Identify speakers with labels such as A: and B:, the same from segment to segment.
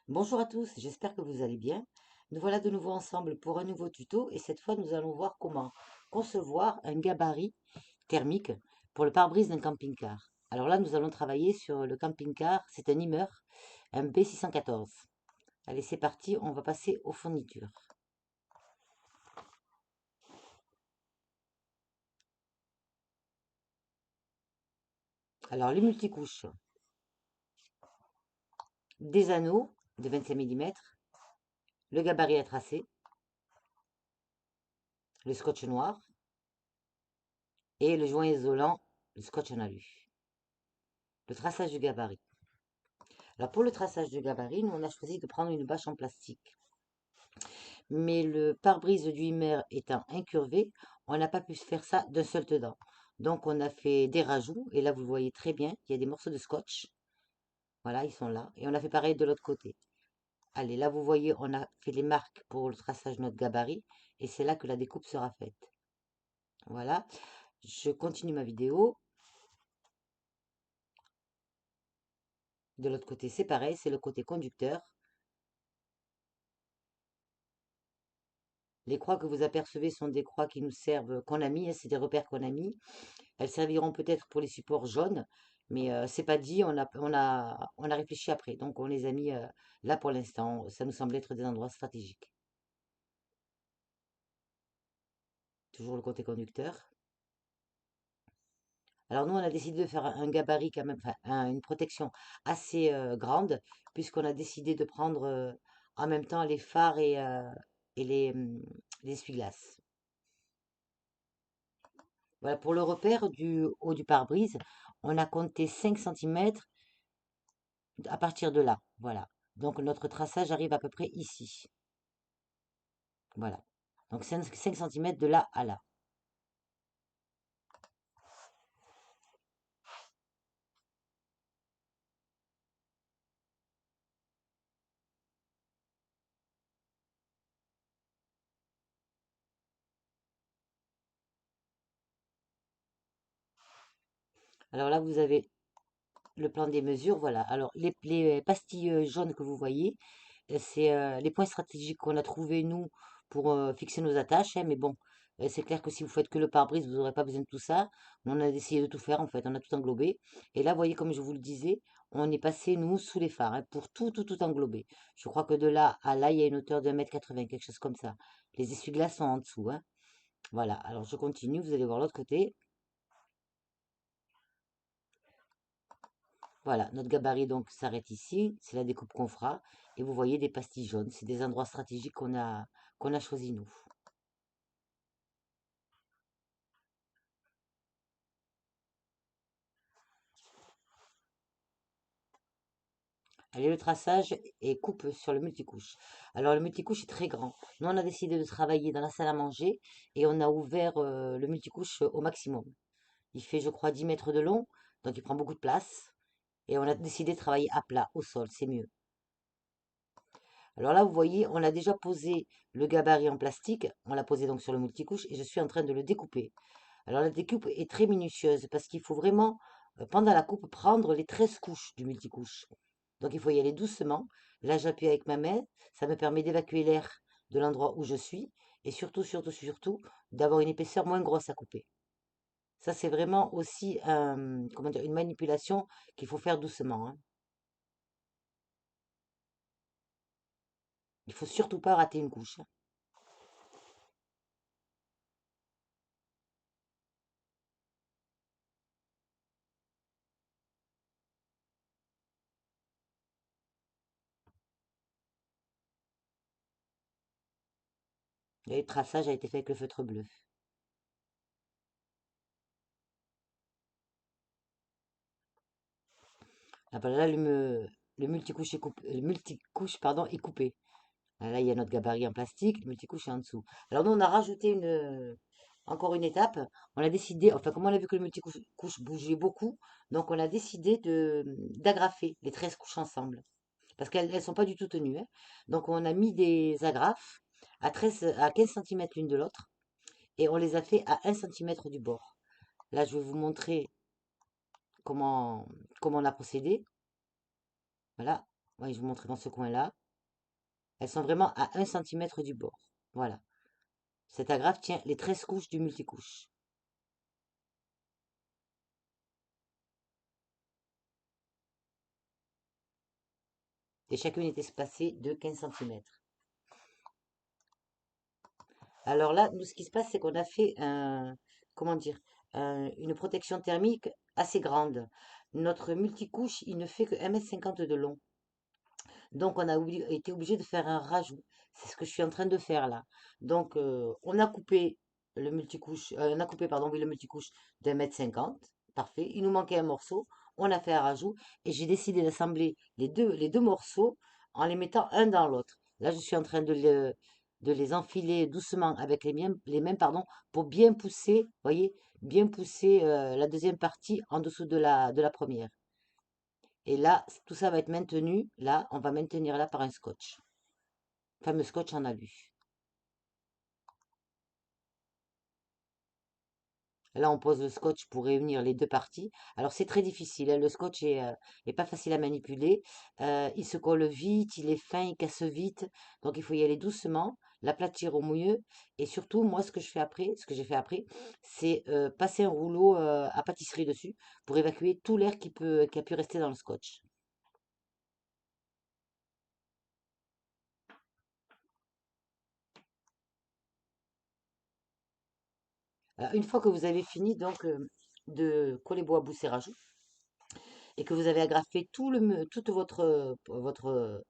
A: Bonjour à tous, j'espère que vous allez bien. Nous voilà de nouveau ensemble pour un nouveau tuto et cette fois nous allons voir comment concevoir un gabarit thermique pour le pare-brise d'un camping-car. Alors là nous allons travailler sur le camping-car, c'est un Immer, un B614. Allez c'est parti, on va passer aux fournitures. Alors les multicouches, des anneaux de 25 mm, le gabarit à tracer, le scotch noir et le joint isolant, le scotch en alu. Le traçage du gabarit. Alors pour le traçage du gabarit, nous on a choisi de prendre une bâche en plastique. Mais le pare-brise du Hummer étant incurvé, on n'a pas pu se faire ça d'un seul dedans. Donc on a fait des rajouts, et là vous le voyez très bien, il y a des morceaux de scotch. Voilà, ils sont là. Et on a fait pareil de l'autre côté. Allez, là vous voyez, on a fait les marques pour le traçage de notre gabarit, et c'est là que la découpe sera faite. Voilà, je continue ma vidéo. De l'autre côté, c'est pareil, c'est le côté conducteur. Les croix que vous apercevez sont des croix qui nous servent, qu'on a mis, hein, c'est des repères qu'on a mis. Elles serviront peut-être pour les supports jaunes, mais c'est pas dit, on a réfléchi après. Donc on les a mis là pour l'instant. Ça nous semble être des endroits stratégiques. Toujours le côté conducteur. Alors nous, on a décidé de faire un gabarit quand même, enfin une protection assez grande, puisqu'on a décidé de prendre en même temps les phares et les essuie-glaces. Voilà, pour le repère du haut du pare-brise, on a compté 5 centimètres à partir de là. Voilà. Donc notre traçage arrive à peu près ici. Voilà. Donc 5 cm de là à là. Alors là, vous avez le plan des mesures. Voilà. Alors les pastilles jaunes que vous voyez, c'est les points stratégiques qu'on a trouvés, nous, pour fixer nos attaches, hein. Mais bon, c'est clair que si vous faites que le pare-brise, vous n'aurez pas besoin de tout ça. On a essayé de tout faire, en fait. On a tout englobé. Et là, vous voyez, comme je vous le disais, on est passé, nous, sous les phares, hein, pour tout englober. Je crois que de là à là, il y a une hauteur de 1,80 m, quelque chose comme ça. Les essuie-glaces sont en dessous, hein. Voilà, alors je continue, vous allez voir l'autre côté. Voilà, notre gabarit donc s'arrête ici, c'est la découpe qu'on fera. Et vous voyez des pastilles jaunes, c'est des endroits stratégiques qu'on a choisis nous. Allez, le traçage et coupe sur le multicouche. Alors le multicouche est très grand. Nous on a décidé de travailler dans la salle à manger et on a ouvert le multicouche au maximum. Il fait je crois 10 mètres de long, donc il prend beaucoup de place. Et on a décidé de travailler à plat, au sol, c'est mieux. Alors là, vous voyez, on a déjà posé le gabarit en plastique. On l'a posé donc sur le multicouche et je suis en train de le découper. Alors la découpe est très minutieuse parce qu'il faut vraiment, pendant la coupe, prendre les 13 couches du multicouche. Donc il faut y aller doucement. Là, j'appuie avec ma main. Ça me permet d'évacuer l'air de l'endroit où je suis et surtout, d'avoir une épaisseur moins grosse à couper. Ça, c'est vraiment aussi comment dire, une manipulation qu'il faut faire doucement, hein. Il faut surtout pas rater une couche, hein. Et le traçage a été fait avec le feutre bleu. Ah bah là, le multicouche le multicouche, pardon, est coupé. Ah, là, il y a notre gabarit en plastique, le multicouche est en dessous. Alors nous, on a rajouté encore une étape. On a décidé, enfin, comme on a vu que le multicouche bougeait beaucoup, donc on a décidé d'agrafer les 13 couches ensemble. Parce qu'elles ne sont pas du tout tenues, hein. Donc on a mis des agrafes à 15 cm l'une de l'autre et on les a fait à 1 cm du bord. Là, je vais vous montrer comment, comment on a procédé. Voilà. Ouais, je vous montrer dans ce coin-là. Elles sont vraiment à 1 centimètre du bord. Voilà. Cette agrafe tient les 13 couches du multicouche. Et chacune est espacée de 15 centimètres. Alors là, nous, ce qui se passe, c'est qu'on a fait comment dire, une protection thermique assez grande. Notre multicouche, il ne fait que 1,50 m de long. Donc, on a été obligé de faire un rajout. C'est ce que je suis en train de faire là. Donc, on a coupé le multicouche, on a coupé, pardon, oui, le multicouche d'1,50 m. Parfait. Il nous manquait un morceau. On a fait un rajout et j'ai décidé d'assembler les deux morceaux en les mettant un dans l'autre. Là, je suis en train de les enfiler doucement avec les mains, pardon, pour bien pousser, voyez, bien pousser la deuxième partie en dessous de la première. Et là, tout ça va être maintenu. Là, on va maintenir là par un scotch. Fameux scotch en alu. Là, on pose le scotch pour réunir les deux parties. Alors, c'est très difficile, hein. Le scotch est pas facile à manipuler. Il se colle vite, il est fin, il casse vite. Donc, il faut y aller doucement, l'aplatir au mieux. Et surtout, moi, ce que je fais après, ce que j'ai fait après, c'est passer un rouleau à pâtisserie dessus pour évacuer tout l'air qui a pu rester dans le scotch. Alors, une fois que vous avez fini donc de coller bois à bout serrage, et que vous avez agrafé toute votre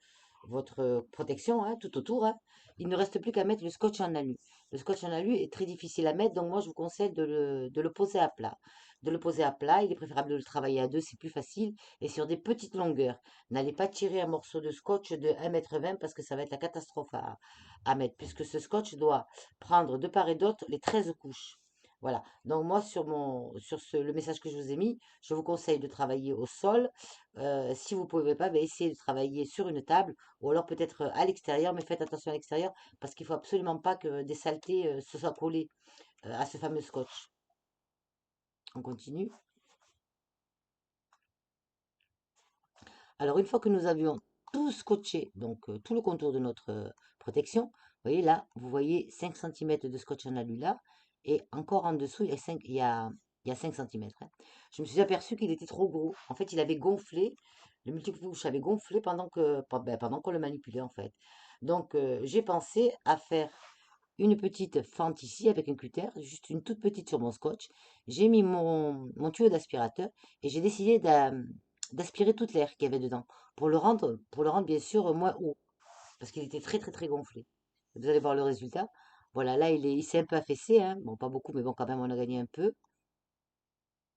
A: protection, hein, tout autour, hein, il ne reste plus qu'à mettre le scotch en alu. Le scotch en alu est très difficile à mettre, donc moi je vous conseille de le poser à plat. De le poser à plat, il est préférable de le travailler à deux, c'est plus facile, et sur des petites longueurs. N'allez pas tirer un morceau de scotch de 1,20 m parce que ça va être la catastrophe à mettre, puisque ce scotch doit prendre de part et d'autre les 13 couches. Voilà. Donc moi, le message que je vous ai mis, je vous conseille de travailler au sol. Si vous ne pouvez pas, ben, essayez de travailler sur une table ou alors peut-être à l'extérieur, mais faites attention à l'extérieur parce qu'il faut absolument pas que des saletés se soient collées à ce fameux scotch. On continue. Alors une fois que nous avions tout scotché, donc tout le contour de notre protection, vous voyez là, vous voyez 5 centimètres de scotch en alu là, et encore en dessous, il y a 5 centimètres, hein. Je me suis aperçu qu'il était trop gros. En fait, il avait gonflé, le multicouche avait gonflé pendant qu'on le manipulait en fait. Donc j'ai pensé à faire une petite fente ici avec un cutter, juste une toute petite sur mon scotch. J'ai mis mon tuyau d'aspirateur et j'ai décidé d'aspirer toute l'air qu'il y avait dedans pour le rendre bien sûr moins haut parce qu'il était très très très gonflé. Vous allez voir le résultat. Voilà, là il s'est un peu affaissé, hein. Bon, pas beaucoup, mais bon, quand même, on a gagné un peu. Vous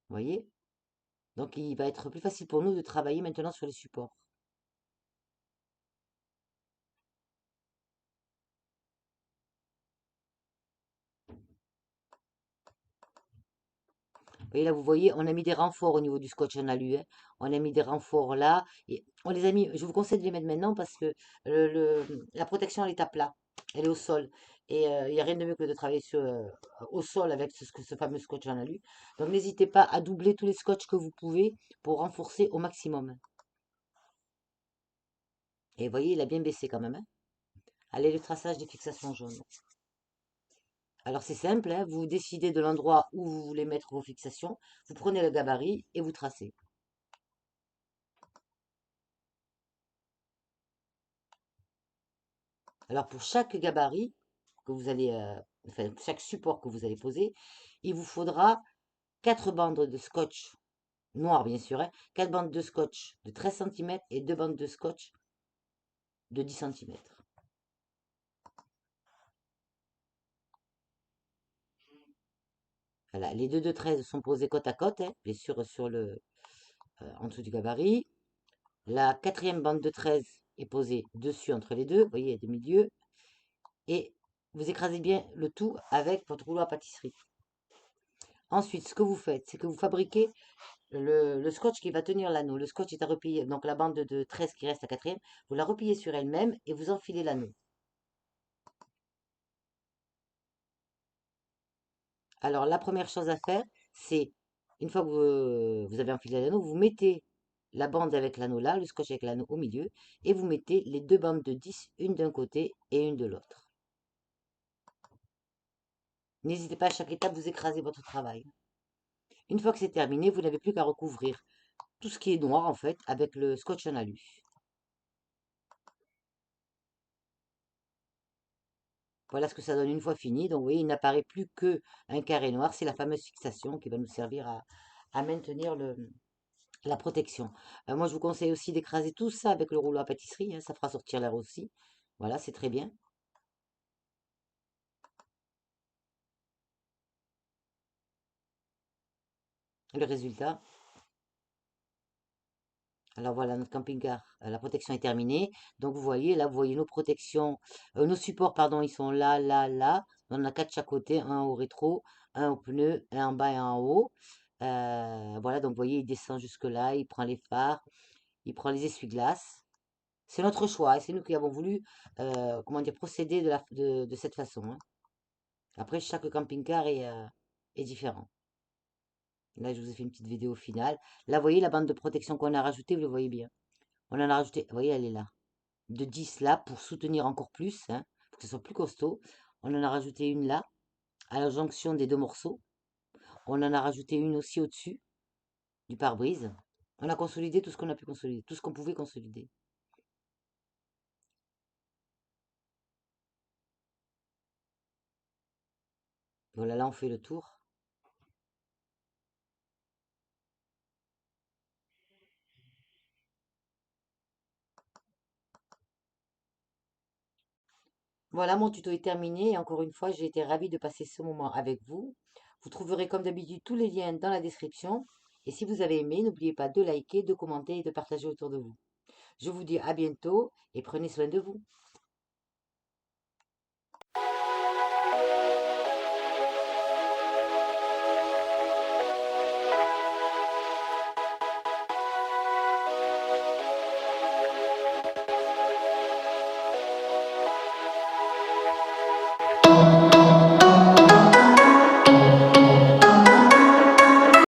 A: voyez? Donc il va être plus facile pour nous de travailler maintenant sur les supports. Et là, vous voyez, on a mis des renforts au niveau du scotch en alu, hein. On a mis des renforts là. Et on les a mis, je vous conseille de les mettre maintenant parce que la protection, elle est à plat. Elle est au sol. Et il n'y a rien de mieux que de travailler au sol avec ce fameux scotch en alu. Donc n'hésitez pas à doubler tous les scotch que vous pouvez pour renforcer au maximum. Et vous voyez, il a bien baissé quand même, hein. Allez, le traçage des fixations jaunes. Alors c'est simple, hein, vous décidez de l'endroit où vous voulez mettre vos fixations, vous prenez le gabarit et vous tracez. Alors pour chaque gabarit enfin chaque support que vous allez poser, il vous faudra 4 bandes de scotch noir bien sûr, hein, 4 bandes de scotch de 13 centimètres et 2 bandes de scotch de 10 centimètres. Voilà, les deux de 13 sont posés côte à côte, hein, bien sûr en dessous du gabarit. La quatrième bande de 13 est posée dessus entre les deux, vous voyez, de milieu, et vous écrasez bien le tout avec votre rouleau à pâtisserie. Ensuite, ce que vous faites, c'est que vous fabriquez le scotch qui va tenir l'anneau. Le scotch est à replier, donc la bande de 13 qui reste à quatrième, vous la repliez sur elle-même et vous enfilez l'anneau. Alors, la première chose à faire, c'est, une fois que vous avez enfilé l'anneau, vous mettez la bande avec l'anneau là, le scotch avec l'anneau au milieu, et vous mettez les deux bandes de 10, une d'un côté et une de l'autre. N'hésitez pas à chaque étape, vous écrasez votre travail. Une fois que c'est terminé, vous n'avez plus qu'à recouvrir tout ce qui est noir en fait avec le scotch en alu. Voilà ce que ça donne une fois fini. Donc vous voyez, il n'apparaît plus que un carré noir. C'est la fameuse fixation qui va nous servir à maintenir la protection. Moi, je vous conseille aussi d'écraser tout ça avec le rouleau à pâtisserie, hein, ça fera sortir l'air aussi. Voilà, c'est très bien. Le résultat, alors voilà, notre camping-car, la protection est terminée. Donc vous voyez, là, vous voyez nos protections, nos supports, pardon, ils sont là, là, là. On en a quatre de chaque côté, un au rétro, un au pneu, un en bas et un en haut. Voilà, donc vous voyez, il descend jusque là, il prend les phares, il prend les essuie-glaces. C'est notre choix et c'est nous qui avons voulu, comment dire, procéder de cette façon, hein. Après, chaque camping-car est différent. Là, je vous ai fait une petite vidéo finale. Là, vous voyez la bande de protection qu'on a rajoutée, vous le voyez bien. On en a rajouté, vous voyez, elle est là. De 10 là pour soutenir encore plus, hein, pour que ce soit plus costaud. On en a rajouté une là, à la jonction des deux morceaux. On en a rajouté une aussi au-dessus du pare-brise. On a consolidé tout ce qu'on a pu consolider, tout ce qu'on pouvait consolider. Voilà, là, on fait le tour. Voilà, mon tuto est terminé et encore une fois, j'ai été ravie de passer ce moment avec vous. Vous trouverez comme d'habitude tous les liens dans la description. Et si vous avez aimé, n'oubliez pas de liker, de commenter et de partager autour de vous. Je vous dis à bientôt et prenez soin de vous.